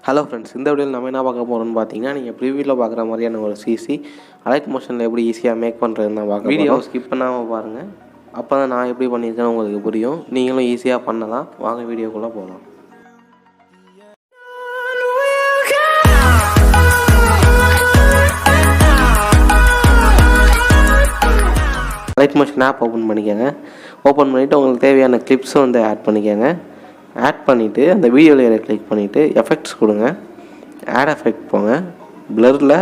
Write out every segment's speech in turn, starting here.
Hello friends, இந்த வீடியோவில் நம்ம என்ன பார்க்க போகிறோம்னு பார்த்தீங்கன்னா, நீங்கள் ப்ரிவியூவில் பார்க்குற மாதிரியான ஒரு சிசி அலைட் மோஷனில் எப்படி ஈஸியாக மேக் பண்ணுறதுன்னு தான் பார்க்க வீடியோ ஸ்கிப் பண்ணாமல் பாருங்கள். அப்போ தான் நான் எப்படி பண்ணியிருக்கேன்னு உங்களுக்கு புரியும். நீங்களும் ஈஸியாக பண்ணலாம். வாங்க வீடியோக்குள்ளே போகலாம். அலைட் மோஷன் ஆப் ஓப்பன் பண்ணிக்கோங்க. ஓப்பன் பண்ணிவிட்டு உங்களுக்கு தேவையான கிளிப்ஸும் வந்து ஆட் பண்ணிக்கோங்க. ஆட் பண்ணிவிட்டு அந்த வீடியோ லேயரை கிளிக் பண்ணிவிட்டு எஃபெக்ட்ஸ் கொடுங்க. ஆட் எஃபெக்ட் போங்க. பிளரில்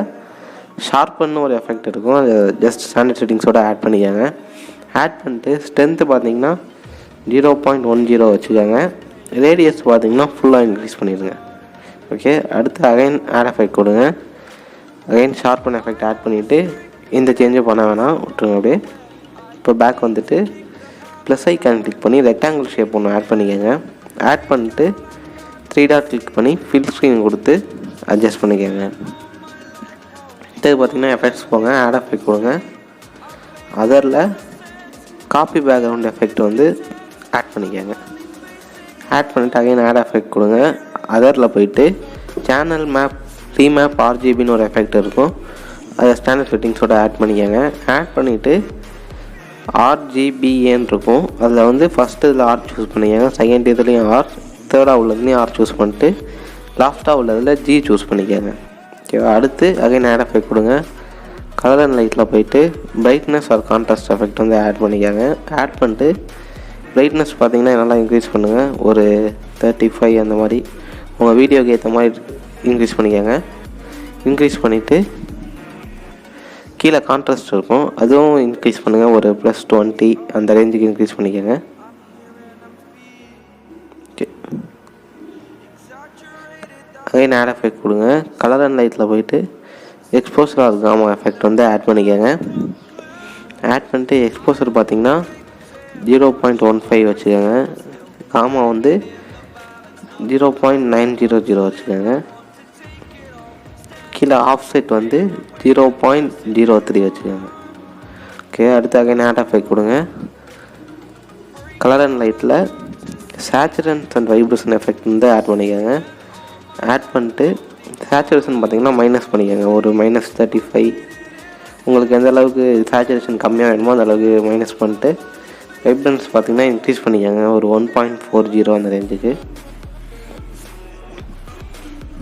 ஷார்ப்னு ஒரு எஃபெக்ட் இருக்கும், அது ஜஸ்ட் ஸ்டாண்டர்ட் செட்டிங்ஸோடு ஆட் பண்ணிக்கோங்க. ஆட் பண்ணிட்டு ஸ்ட்ரென்த்து பார்த்தீங்கன்னா 0.10 வச்சுக்கோங்க. ரேடியஸ் பார்த்தீங்கன்னா ஃபுல்லாக இன்க்ரீஸ் பண்ணிடுங்க. ஓகே, அடுத்து அகைன் ஆட் எஃபெக்ட் கொடுங்க. அகைன் ஷார்ப்பன் எஃபெக்ட் ஆட் பண்ணிவிட்டு இந்த சேஞ்சும் பண்ண வேணாம், விட்டுருங்க அப்படியே. இப்போ பேக் வந்துட்டு ப்ளஸ் ஐக்கான் கிளிக் பண்ணி ரெக்டாங்கிள் ஷேப் ஒன்று ஆட் பண்ணிக்கோங்க. ஆட் பண்ணிட்டு 3 டாட் கிளிக் பண்ணி ஃபில் ஸ்க்ரீன் கொடுத்து அட்ஜஸ்ட் பண்ணிக்கோங்க. இது பார்த்திங்கன்னா எஃபெக்ட்ஸ் போங்க, ஆட் எஃபெக்ட் கொடுங்க. அதரில் காப்பி பேக்ரவுண்ட் எஃபெக்ட் வந்து ஆட் பண்ணிக்கோங்க. ஆட் பண்ணிவிட்டு அகைன் ஆட் எஃபெக்ட் கொடுங்க. அதரில் போயிட்டு சேனல் மேப் ரீமேப் RGBன்னு ஒரு எஃபெக்ட் இருக்கும், அதை ஸ்டாண்டர்ட் செட்டிங்ஸோடு ஆட் பண்ணிக்கோங்க. ஆட் பண்ணிவிட்டு RGBன்னு இருக்கும், அதில் வந்து ஃபஸ்ட்டு இதில் R சூஸ் பண்ணிக்கோங்க, செகண்ட் இதுலேயும் R, தேர்டாக உள்ளதுலேயும் R சூஸ் பண்ணிட்டு லாஸ்ட்டாக உள்ளதில் G சூஸ் பண்ணிக்கோங்க. ஓகேவா? அடுத்து அகைன் ஆட் எஃபெக்ட் கொடுங்க. கலர் அண்ட் லைட்டில் போயிட்டு பிரைட்னஸ் ஆர் கான்ட்ராஸ்ட் எஃபெக்ட் வந்து ஆட் பண்ணிக்கோங்க. ஆட் பண்ணிட்டு பிரைட்னஸ் பார்த்தீங்கன்னா நல்லா இன்க்ரீஸ் பண்ணுங்கள், ஒரு 35 அந்த மாதிரி உங்கள் வீடியோக்கு ஏற்ற மாதிரி இன்க்ரீஸ் பண்ணிக்கோங்க. இன்க்ரீஸ் பண்ணிவிட்டு கீழே கான்ட்ராஸ்ட் இருக்கும், அதுவும் இன்க்ரீஸ் பண்ணுங்கள், ஒரு +20 அந்த ரேஞ்சுக்கு இன்க்ரீஸ் பண்ணிக்கோங்க. ஓகே, அகைன் ஆட் எஃபெக்ட் கொடுங்க. கலர் அண்ட் லைட்டில் போயிட்டு எக்ஸ்போசர் ஆர் காமா எஃபெக்ட் வந்து ஆட் பண்ணிக்கோங்க. ஆட் பண்ணிட்டு எக்ஸ்போசர் பார்த்திங்கன்னா 0.15 வச்சுக்கோங்க. காமா வந்து 0.900 வச்சுக்கோங்க. கீழே ஆஃப்செட் வந்து 0.03 வச்சுக்கோங்க. ஓகே, அடுத்து அகைன் ஆட் எஃபெக்ட் கொடுங்க. கலர் அண்ட் லைட்டில் சேச்சுரன்ஸ் அண்ட் வைப்ரேஷன் எஃபெக்ட் வந்து ஆட் பண்ணிக்கோங்க. ஆட் பண்ணிட்டு சேச்சுரேஷன் பார்த்திங்கன்னா மைனஸ் பண்ணிக்கோங்க, ஒரு -35. உங்களுக்கு எந்த அளவுக்கு சேச்சுரேஷன் கம்மியாக வேணுமோ அந்த அளவுக்கு மைனஸ் பண்ணிட்டு வைப்ரன்ஸ் பார்த்திங்கன்னா இன்க்ரீஸ் பண்ணிக்கோங்க, ஒரு 1.40 அந்த ரேஞ்சுக்கு.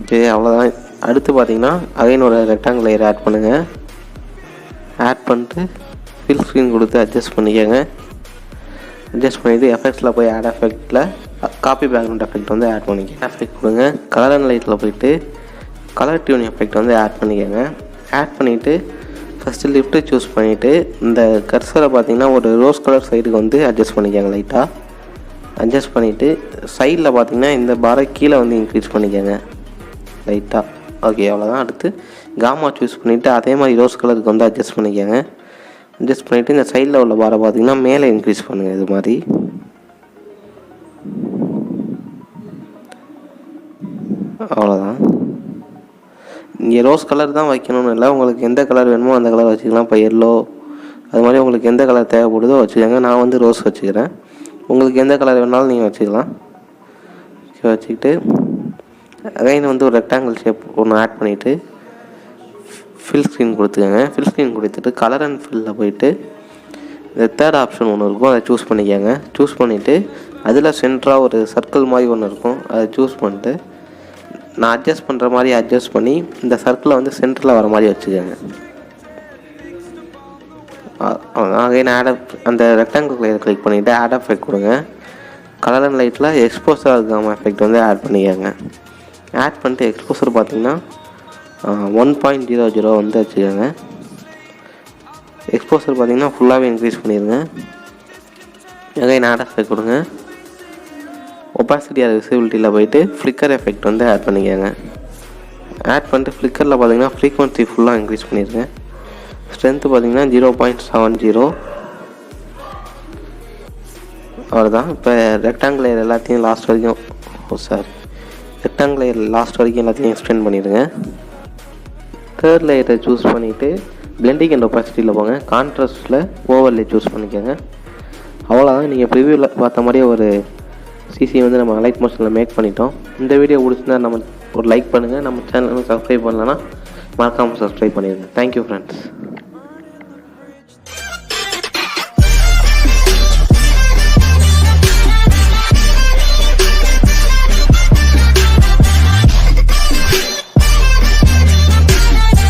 ஓகே, அவ்வளோதான். அடுத்து பார்த்தீங்கன்னா அகைன் ஒரு ரெக்டாங்கிள் லேயர் ஆட் பண்ணுங்கள். ஆட் பண்ணிட்டு ஃபில் ஸ்க்ரீன் கொடுத்து அட்ஜஸ்ட் பண்ணிக்கோங்க. அட்ஜஸ்ட் பண்ணிவிட்டு எஃபெக்ட்ஸில் போய் ஆட் எஃபெக்டில் காப்பி பேக்ரவுண்ட் எஃபெக்ட் வந்து ஆட் பண்ணிக்கோங்க. எஃபெக்ட் கொடுங்க. கலர் அண்ட் லைட்டில் போயிட்டு கலர் டியூன் எஃபெக்ட் வந்து ஆட் பண்ணிக்கோங்க. ஆட் பண்ணிவிட்டு ஃபஸ்ட்டு லிஃப்ட்டு சூஸ் பண்ணிவிட்டு இந்த கர்சரை பார்த்திங்கன்னா ஒரு ரோஸ் கலர் சைடுக்கு வந்து அட்ஜஸ்ட் பண்ணிக்கோங்க. லைட்டாக அட்ஜஸ்ட் பண்ணிவிட்டு சைடில் பார்த்திங்கன்னா இந்த பாரை கீழே வந்து இன்க்ரீஸ் பண்ணிக்கோங்க லைட்டாக. ஓகே, அவ்வளோதான். அடுத்து காமா சூஸ் பண்ணிவிட்டு அதே மாதிரி ரோஸ் கலருக்கு வந்து அட்ஜஸ்ட் பண்ணிக்கோங்க. அட்ஜஸ்ட் பண்ணிவிட்டு இந்த சைடில் உள்ள பாரை பார்த்திங்கன்னா மேலே இன்க்ரீஸ் பண்ணுங்கள், இது மாதிரி. அவ்வளோதான். இங்கே ரோஸ் கலர் தான் வைக்கணும்னு இல்லை, உங்களுக்கு எந்த கலர் வேணுமோ அந்த கலர் வச்சுக்கலாம். இப்போ எல்லோ அது மாதிரி உங்களுக்கு எந்த கலர் தேவைப்படுதோ வச்சுக்கோங்க. நான் வந்து ரோஸ் வச்சுக்கிறேன், உங்களுக்கு எந்த கலர் வேணாலும் நீங்கள் வச்சுக்கலாம். வச்சுக்கிட்டு அகைன் வந்து ஒரு ரெக்டாங்கிள் ஷேப் ஒன்று ஆட் பண்ணிவிட்டு ஃபில் ஸ்க்ரீன் கொடுத்துக்கோங்க. ஃபில் ஸ்க்ரீன் கொடுத்துட்டு கலர் அண்ட் ஃபில்லில் போயிட்டு இந்த தேர்ட் ஆப்ஷன் ஒன்று இருக்கும், அதை சூஸ் பண்ணிக்கோங்க. சூஸ் பண்ணிவிட்டு அதில் சென்டராக ஒரு சர்க்கிள் மாதிரி ஒன்று இருக்கும், அதை சூஸ் பண்ணிட்டு நான் அட்ஜஸ்ட் பண்ணுற மாதிரி அட்ஜஸ்ட் பண்ணி இந்த சர்க்கிளை வந்து சென்டரில் வர மாதிரி வச்சுக்கோங்க. அகைன் அந்த ரெக்டாங்கிள் கிளிக் பண்ணிவிட்டு ஆட் எஃபெக்ட் கொடுங்க. கலர் அண்ட் லைட்டில் எக்ஸ்போசர் காமா எஃபெக்ட் வந்து ஆட் பண்ணிக்கோங்க. ஆட் பண்ணிட்டு எக்ஸ்போசர் பார்த்திங்கன்னா 1.00 வந்து வச்சுக்கோங்க. எக்ஸ்போசர் பார்த்திங்கன்னா ஃபுல்லாகவே இன்க்ரீஸ் பண்ணிடுங்க. அகைன் ஆட் எஃபெக்ட் கொடுங்க. ஒப்பாசிட்டி ஆர் விசிபிலிட்டியில் போயிட்டு ஃப்ளிக்கர் எஃபெக்ட் வந்து ஆட் பண்ணிக்கோங்க. ஆட் பண்ணிட்டு ஃப்ளிக்கரில் பார்த்திங்கன்னா ஃப்ரீக்வன்சி ஃபுல்லாக இன்க்ரீஸ் பண்ணிடுங்க. ஸ்ட்ரென்த்து பார்த்திங்கன்னா 0.70. அவ்வளோதான். இப்போ ரெக்டாங்கிள் லேயர் எல்லாத்தையும் லாஸ்ட் வரைக்கும் ரெக்டாங்கிள் லேயர் லாஸ்ட் வரைக்கும் எல்லாத்தையும் எக்ஸ்டெண்ட் பண்ணிடுங்க. தேர்ட் லேயரை சூஸ் பண்ணிவிட்டு பிளெண்டிங் அண்ட் ஒப்பாசிட்டியில் போங்க. கான்ட்ராஸ்ட்டில் ஓவர்லே சூஸ் பண்ணிக்கோங்க. அவ்வளோதான். நீங்கள் ப்ரிவியூவில் பார்த்த மாதிரியே ஒரு சிசி வந்து நம்ம அலைட் மோஷனில் மேக் பண்ணிட்டோம். இந்த வீடியோ பிடிச்சிருந்தா நம்ம ஒரு லைக் பண்ணுங்கள். நம்ம சேனலுக்கு சப்ஸ்கிரைப் பண்ணலன்னா மறக்காமல் சப்ஸ்கிரைப் பண்ணிடுங்க. Thank you friends.